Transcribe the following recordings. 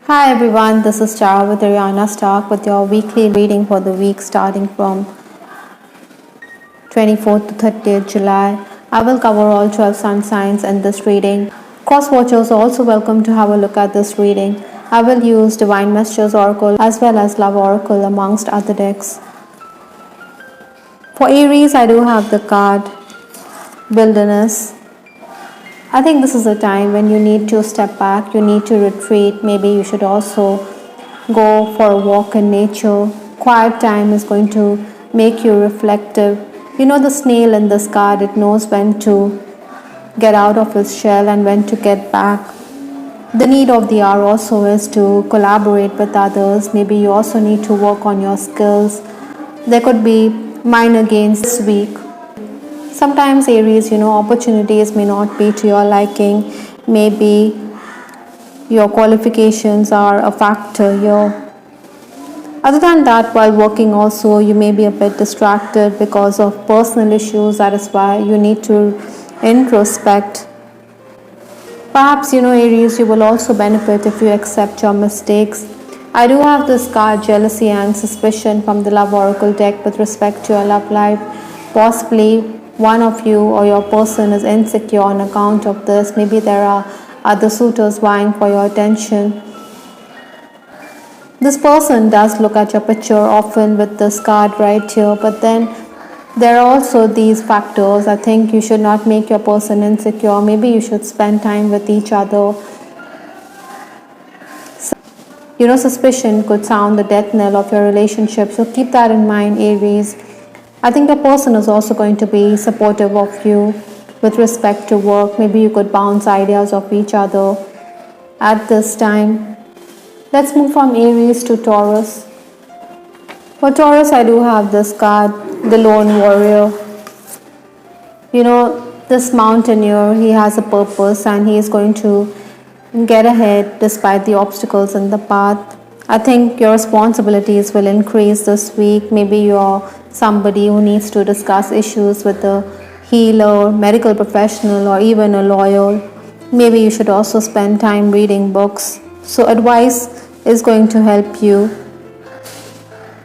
Hi everyone, this is Tara with Ariana Stock with your weekly reading for the week starting from 24th to 30th July. I will cover all 12 sun signs in this reading. Cross watchers are also welcome to have a look at this reading. I will use Divine Messages Oracle as well as Love Oracle amongst other decks. For Aries, I do have the card Wilderness. I think this is a time when you need to step back, you need to retreat. Maybe you should also go for a walk in nature. Quiet time is going to make you reflective. You know, the snail in this card, it knows when to get out of its shell and when to get back. The need of the hour also is to collaborate with others. Maybe you also need to work on your skills. There could be minor gains this week. Sometimes Aries, opportunities may not be to your liking. Maybe your qualifications are a factor here. Other than that, while working also, you may be a bit distracted because of personal issues. That is why you need to introspect. Perhaps, Aries, you will also benefit if you accept your mistakes. I do have this card, Jealousy and Suspicion, from the Love Oracle deck with respect to your love life. Possibly one of you or your person is insecure on account of this. Maybe there are other suitors vying for your attention. This person does look at your picture often with this card right here, but then there are also these factors. I think you should not make your person insecure. Maybe you should spend time with each other. Suspicion could sound the death knell of your relationship, so keep that in mind, Aries. I think the person is also going to be supportive of you with respect to work. Maybe you could bounce ideas off each other at this time. Let's move from Aries to Taurus. For Taurus, I do have this card, the Lone Warrior. This mountaineer, he has a purpose and he is going to get ahead despite the obstacles in the path. I think your responsibilities will increase this week. Maybe you're somebody who needs to discuss issues with a healer, medical professional, or even a lawyer. Maybe you should also spend time reading books. So advice is going to help you.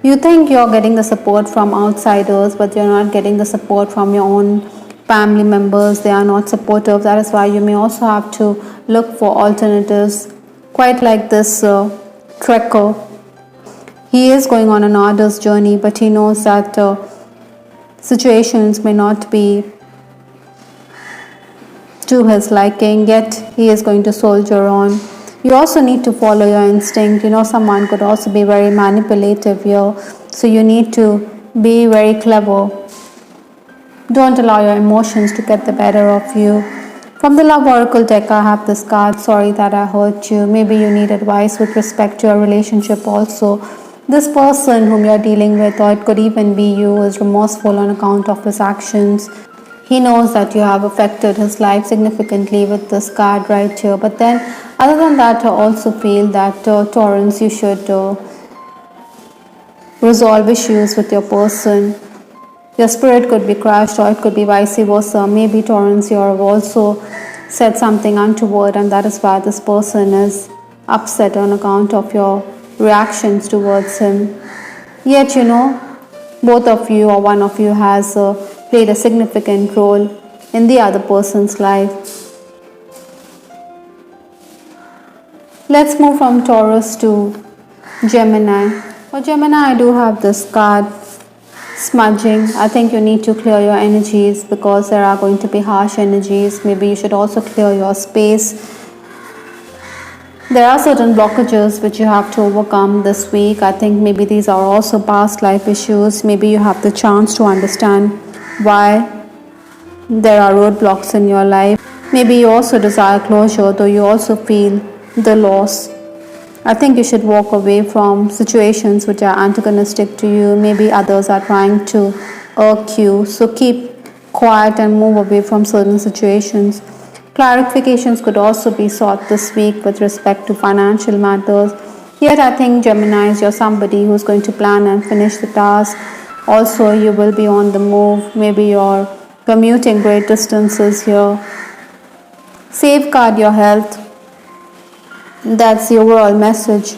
You think you're getting the support from outsiders, but you're not getting the support from your own family members. They are not supportive. That is why you may also have to look for alternatives, quite like this trekker. He is going on an arduous journey, but he knows that situations may not be to his liking, yet he is going to soldier on. You also need to follow your instinct. Someone could also be very manipulative here, so you need to be very clever. Don't allow your emotions to get the better of you. From the Love Oracle deck, I have this card, Sorry That I Hurt You. Maybe you need advice with respect to your relationship also. This person whom you're dealing with, or it could even be you, is remorseful on account of his actions. He knows that you have affected his life significantly with this card right here. But then, other than that, I also feel that Taurus, you should resolve issues with your person. Your spirit could be crushed, or it could be vice versa. Maybe Taurus, you have also said something untoward, and that is why this person is upset on account of your reactions towards him. Yet, both of you or one of you has played a significant role in the other person's life. Let's move from Taurus to Gemini. For Gemini, I do have this card, Smudging. I think you need to clear your energies because there are going to be harsh energies. Maybe you should also clear your space. There are certain blockages which you have to overcome this week. I think maybe these are also past life issues. Maybe you have the chance to understand why there are roadblocks in your life. Maybe you also desire closure, though you also feel the loss. I think you should walk away from situations which are antagonistic to you. Maybe others are trying to irk you. So keep quiet and move away from certain situations. Clarifications could also be sought this week with respect to financial matters. Yet I think Geminis, you're somebody who's going to plan and finish the task. Also, you will be on the move. Maybe you're commuting great distances here. Safeguard your health. That's the overall message.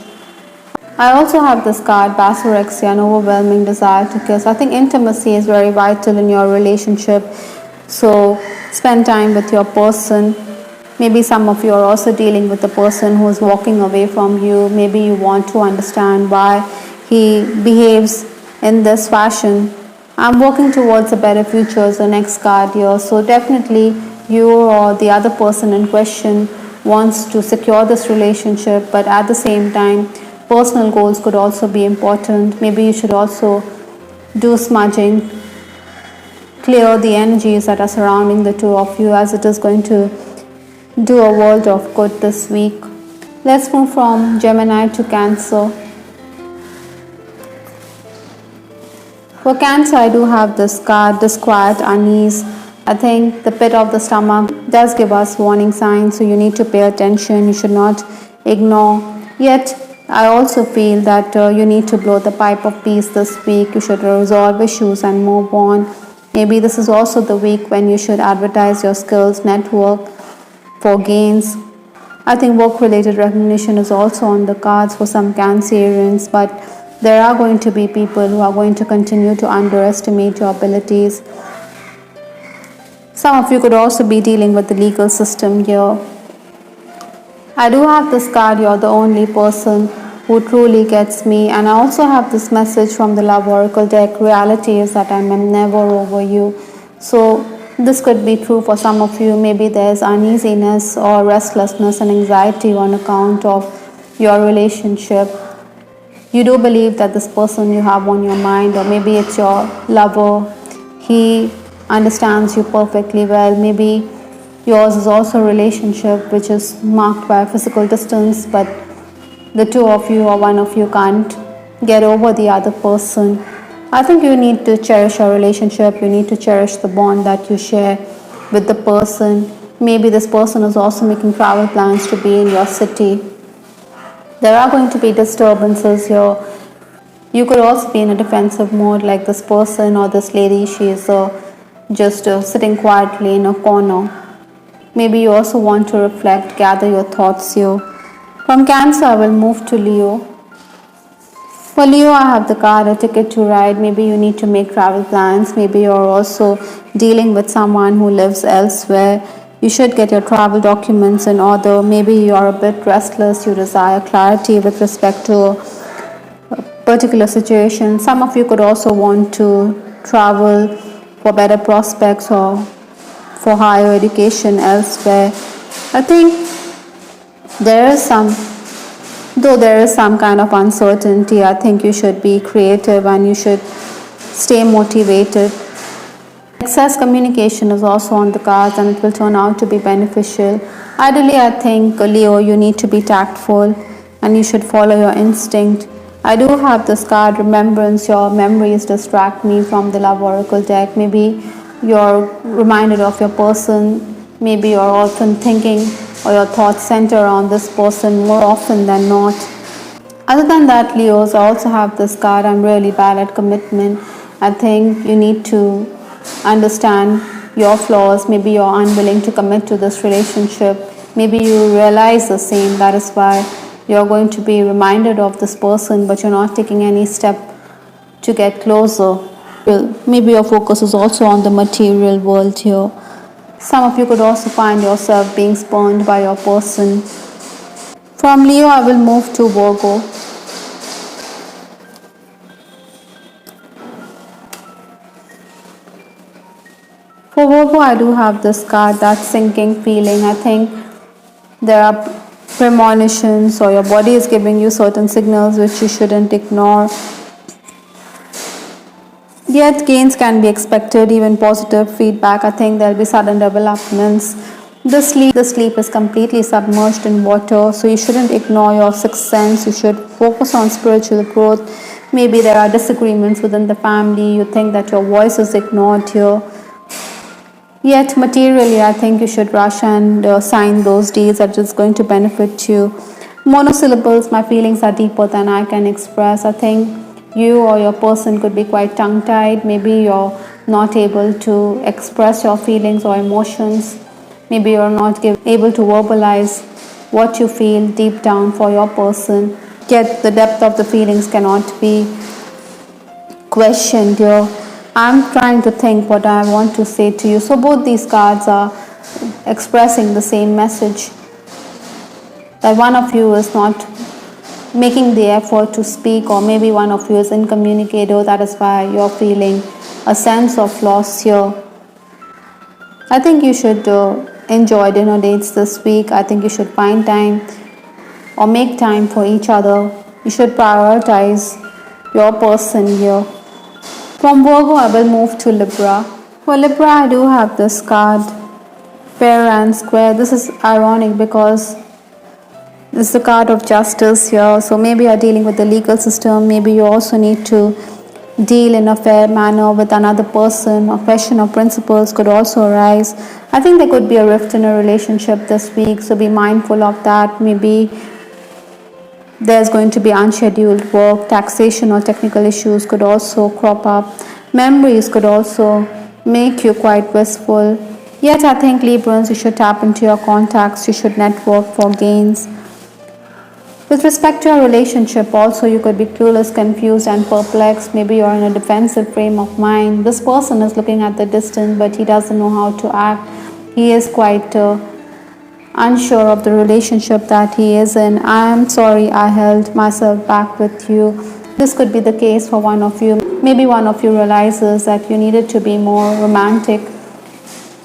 I also have this card, Basurexia, an overwhelming desire to kiss. I think intimacy is very vital in your relationship. So spend time with your person. Maybe some of you are also dealing with a person who is walking away from you. Maybe you want to understand why he behaves in this fashion. I'm working towards a better future is the next card here. So definitely you or the other person in question wants to secure this relationship, but at the same time, personal goals could also be important. Maybe you should also do smudging, clear the energies that are surrounding the two of you, as it is going to do a world of good this week. Let's move from Gemini to Cancer. For Cancer, I do have this card, disquiet, unease. I think the pit of the stomach does give us warning signs, so you need to pay attention. You should not ignore. Yet, I also feel that you need to blow the pipe of peace this week. You should resolve issues and move on. Maybe this is also the week when you should advertise your skills, network for gains. I think work-related recognition is also on the cards for some Cancerians, but there are going to be people who are going to continue to underestimate your abilities. Some of you could also be dealing with the legal system here. I do have this card, you're the only person who truly gets me, and I also have this message from the Love Oracle deck, reality is that I am never over you. So this could be true for some of you. Maybe there's uneasiness or restlessness and anxiety on account of your relationship. You do believe that this person you have on your mind, or maybe it's your lover, he understands you perfectly well. Maybe yours is also a relationship which is marked by a physical distance, but the two of you or one of you can't get over the other person. I think you need to cherish your relationship. You need to cherish the bond that you share with the person. Maybe this person is also making travel plans to be in your city. There are going to be disturbances here. You could also be in a defensive mode like this person or this lady. She is just sitting quietly in a corner. Maybe you also want to reflect, gather your thoughts here. From Cancer, I will move to Leo. For Leo, I have the card, a ticket to ride. Maybe you need to make travel plans. Maybe you're also dealing with someone who lives elsewhere. You should get your travel documents in order. Maybe you're a bit restless. You desire clarity with respect to a particular situation. Some of you could also want to travel for better prospects or for higher education elsewhere. I think there is some kind of uncertainty, I think you should be creative and you should stay motivated. Excess communication is also on the cards and it will turn out to be beneficial. Ideally, I think, Leo, you need to be tactful and you should follow your instinct. I do have this card, remembrance. Your memories distract me from the Love Oracle deck. Maybe you're reminded of your person. Maybe you're often thinking or your thoughts center around this person more often than not. Other than that, Leos, I also have this card, I'm really bad at commitment. I think you need to understand your flaws. Maybe you're unwilling to commit to this relationship. Maybe you realize the same. That is why you're going to be reminded of this person, but you're not taking any step to get closer. Maybe your focus is also on the material world here. Some of you could also find yourself being spurned by your person. From Leo, I will move to Virgo. For Virgo, I do have this card, that sinking feeling. I think there are premonitions or your body is giving you certain signals which you shouldn't ignore. Yet gains can be expected, even positive feedback. I think there will be sudden developments. The sleep is completely submerged in water, so you shouldn't ignore your sixth sense. You should focus on spiritual growth. Maybe there are disagreements within the family. You think that your voice is ignored here. Yet materially, I think you should rush and sign those deeds that is going to benefit you. Monosyllables, my feelings are deeper than I can express. I think you or your person could be quite tongue-tied. Maybe you're not able to express your feelings or emotions. Maybe you're not able to verbalize what you feel deep down for your person. Yet the depth of the feelings cannot be questioned here. I'm trying to think what I want to say to you. So both these cards are expressing the same message, that one of you is not making the effort to speak, or maybe one of you is incommunicative. That is why you're feeling a sense of loss here. I think you should enjoy dinner dates this week. I think you should find time or make time for each other. You should prioritize your person here. From Virgo, I will move to Libra. For Libra, I do have this card, Fair and Square. This is ironic because this is the card of justice here. So maybe you're dealing with the legal system. Maybe you also need to deal in a fair manner with another person. A question of principles could also arise. I think there could be a rift in a relationship this week, so be mindful of that. Maybe there's going to be unscheduled work. Taxation or technical issues could also crop up. Memories could also make you quite wistful. Yet I think Librans, you should tap into your contacts. You should network for gains. With respect to your relationship also, you could be clueless, confused and perplexed. Maybe you're in a defensive frame of mind. This person is looking at the distance, but he doesn't know how to act. He is quite unsure of the relationship that he is in. I am sorry I held myself back with you. This could be the case for one of you. Maybe one of you realizes that you needed to be more romantic.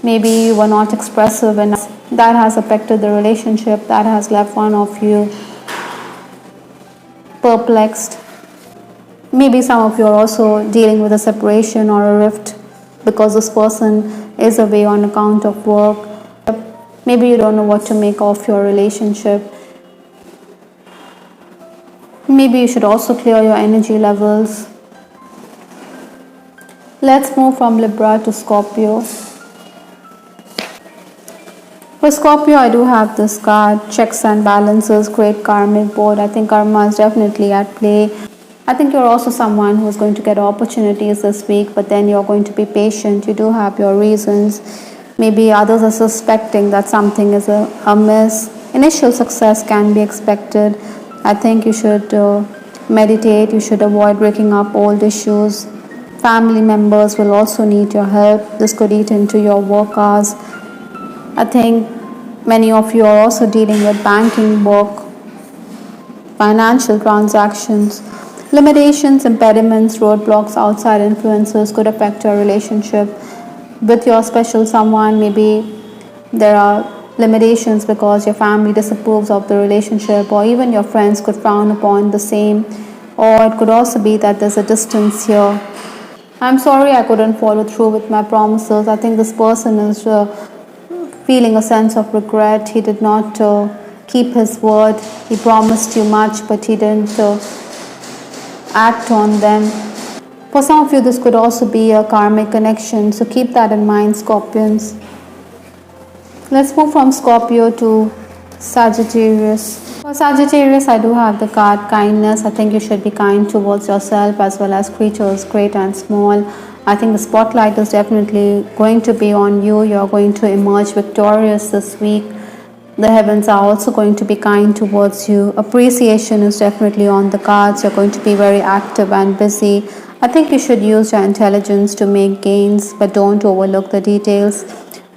Maybe you were not expressive enough. That has affected the relationship. That has left one of you perplexed. Maybe some of you are also dealing with a separation or a rift because this person is away on account of work. Maybe you don't know what to make of your relationship. Maybe you should also clear your energy levels. Let's move from Libra to Scorpio. For Scorpio, I do have this card, checks and balances, great karmic board. I think karma is definitely at play. I think you're also someone who's going to get opportunities this week, but then you're going to be patient. You do have your reasons. Maybe others are suspecting that something is amiss. Initial success can be expected. I think you should meditate. You should avoid breaking up old issues. Family members will also need your help. This could eat into your work hours. I think many of you are also dealing with banking work, financial transactions. Limitations, impediments, roadblocks, outside influences could affect your relationship with your special someone. Maybe there are limitations because your family disapproves of the relationship, or even your friends could frown upon the same. Or it could also be that there's a distance here. I'm sorry I couldn't follow through with my promises. I think this person is feeling a sense of regret. He did not keep his word. He promised you much, but he didn't act on them. For some of you, this could also be a karmic connection, so keep that in mind, Scorpions. Let's move from Scorpio to Sagittarius. For Sagittarius, I do have the card kindness. I think you should be kind towards yourself as well as creatures great and small. I think the spotlight is definitely going to be on you. You're going to emerge victorious this week. The heavens are also going to be kind towards you. Appreciation is definitely on the cards. You're going to be very active and busy. I think you should use your intelligence to make gains, but don't overlook the details.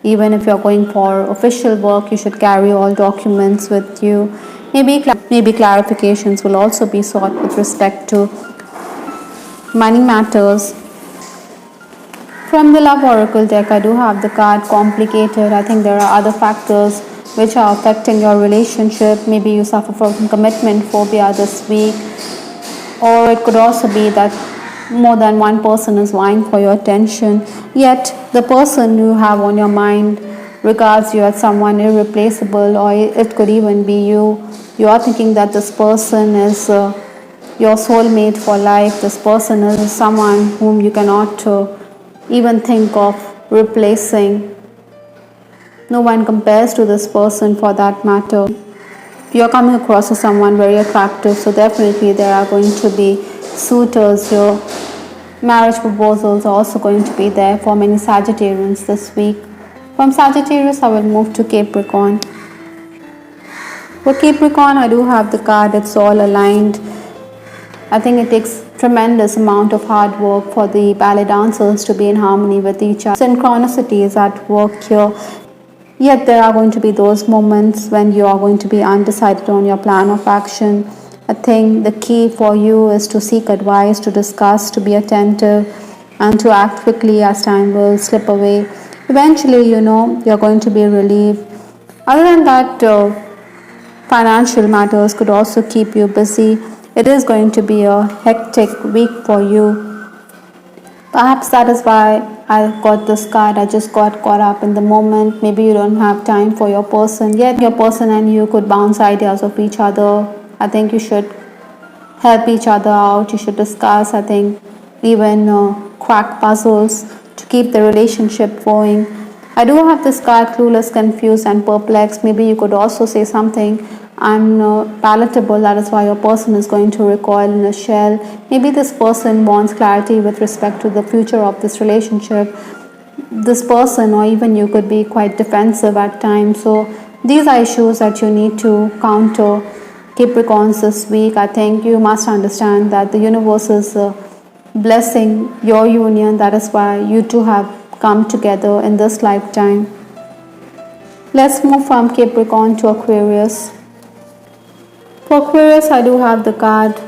Even if you're going for official work, you should carry all documents with you. Maybe clarifications will also be sought with respect to money matters. From the Love Oracle deck, I do have the card Complicated. I think there are other factors which are affecting your relationship. Maybe you suffer from commitment phobia this week, or it could also be that more than one person is vying for your attention, yet the person you have on your mind regards you as someone irreplaceable, or it could even be you. You are thinking that this person is your soulmate for life. This person is someone whom you cannot even think of replacing. No one compares to this person for that matter. You are coming across as someone very attractive, so definitely there are going to be suitors. Your marriage proposals are also going to be there for many Sagittarians this week. From Sagittarius, I will move to Capricorn. For Capricorn, I do have the card, it's all aligned. I think it takes tremendous amount of hard work for the ballet dancers to be in harmony with each other. Synchronicity is at work here. Yet there are going to be those moments when you are going to be undecided on your plan of action. I think the key for you is to seek advice, to discuss, to be attentive, and to act quickly as time will slip away. Eventually, you're going to be relieved. Other than that, financial matters could also keep you busy. It is going to be a hectic week for you. Perhaps that is why I got this card. I just got caught up in the moment. Maybe you don't have time for your person. Yet your person and you could bounce ideas of each other. I think you should help each other out. You should discuss, I think, even crack puzzles to keep the relationship going. I do have this card, clueless, confused and perplexed. Maybe you could also say something unpalatable. That is why your person is going to recoil in a shell. Maybe this person wants clarity with respect to the future of this relationship. This person or even you could be quite defensive at times. So these are issues that you need to counter, Capricorns, this week. I think you must understand that the universe is blessing your union. That is why you two have come together in this lifetime. Let's move from Capricorn to Aquarius. For Aquarius, I do have the card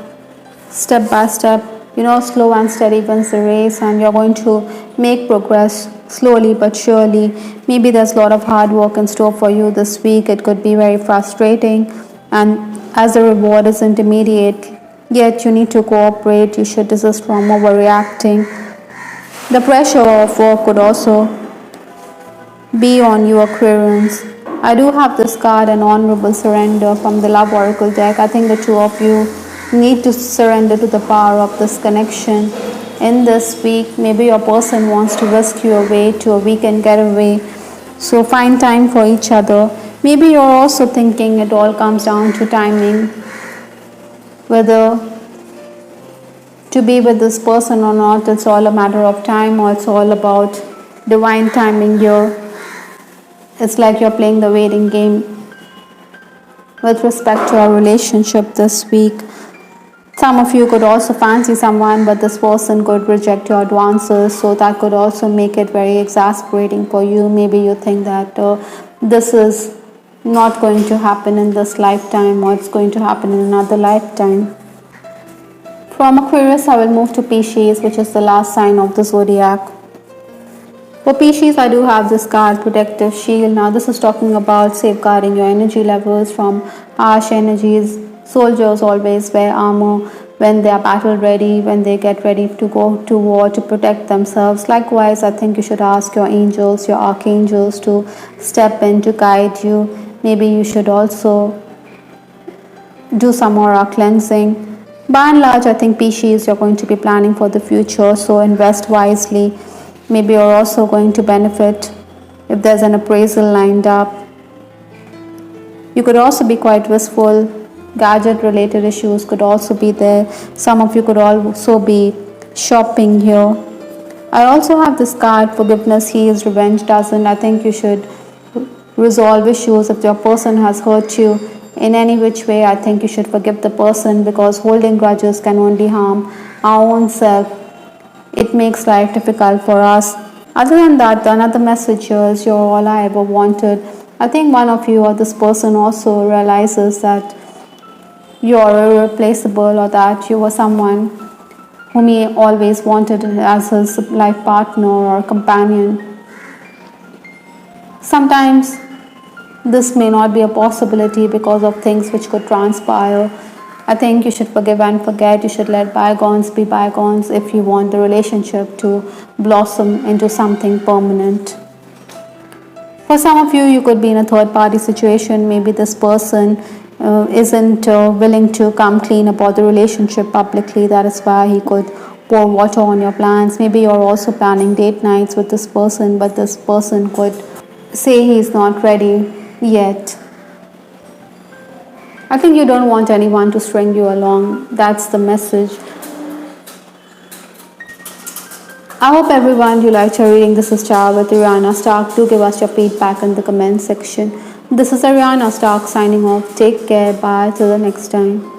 step by step. Slow and steady wins the race, and you're going to make progress slowly but surely. Maybe there's a lot of hard work in store for you this week. It could be very frustrating, and as the reward isn't immediate, yet you need to cooperate. You should desist from overreacting. The pressure of work could also be on you, Aquarians. I do have this card, an honorable surrender from the Love Oracle deck. I think the two of you need to surrender to the power of this connection. In this week, maybe your person wants to whisk you away to a weekend getaway. So find time for each other. Maybe you're also thinking it all comes down to timing, whether to be with this person or not. It's all a matter of time, or it's all about divine timing here. It's like you're playing the waiting game with respect to our relationship this week. Some of you could also fancy someone, but this person could reject your advances, so that could also make it very exasperating for you. Maybe you think that this is not going to happen in this lifetime, or it's going to happen in another lifetime. From Aquarius, I will move to Pisces, which is the last sign of the zodiac. For Pisces, I do have this card, Protective Shield. Now this is talking about safeguarding your energy levels from harsh energies. Soldiers always wear armor when they are battle ready, when they get ready to go to war to protect themselves. Likewise, I think you should ask your angels, your archangels to step in to guide you. Maybe you should also do some aura cleansing. By and large, I think Pisces, you're going to be planning for the future, so invest wisely. Maybe you're also going to benefit if there's an appraisal lined up. You could also be quite wistful. Gadget related issues could also be there. Some of you could also be shopping here. I also have this card, Forgiveness Heals, Revenge Doesn't. I think you should resolve issues. If your person has hurt you in any which way, I think you should forgive the person, because holding grudges can only harm our own self. It makes life difficult for us. Other than that, another message here is you're all I ever wanted. I think one of you or this person also realizes that you're irreplaceable, or that you were someone whom he always wanted as his life partner or companion. Sometimes this may not be a possibility because of things which could transpire. I think you should forgive and forget. You should let bygones be bygones if you want the relationship to blossom into something permanent. For some of you, you could be in a third-party situation. Maybe this person isn't willing to come clean about the relationship publicly. That is why he could pour water on your plans. Maybe you're also planning date nights with this person, but this person could say he's not ready yet. I think you don't want anyone to string you along. That's the message. I hope everyone you liked your reading. This is Char with Ariana Stark. Do give us your feedback in the comment section. This is Ariana Stark signing off. Take care. Bye. Till the next time.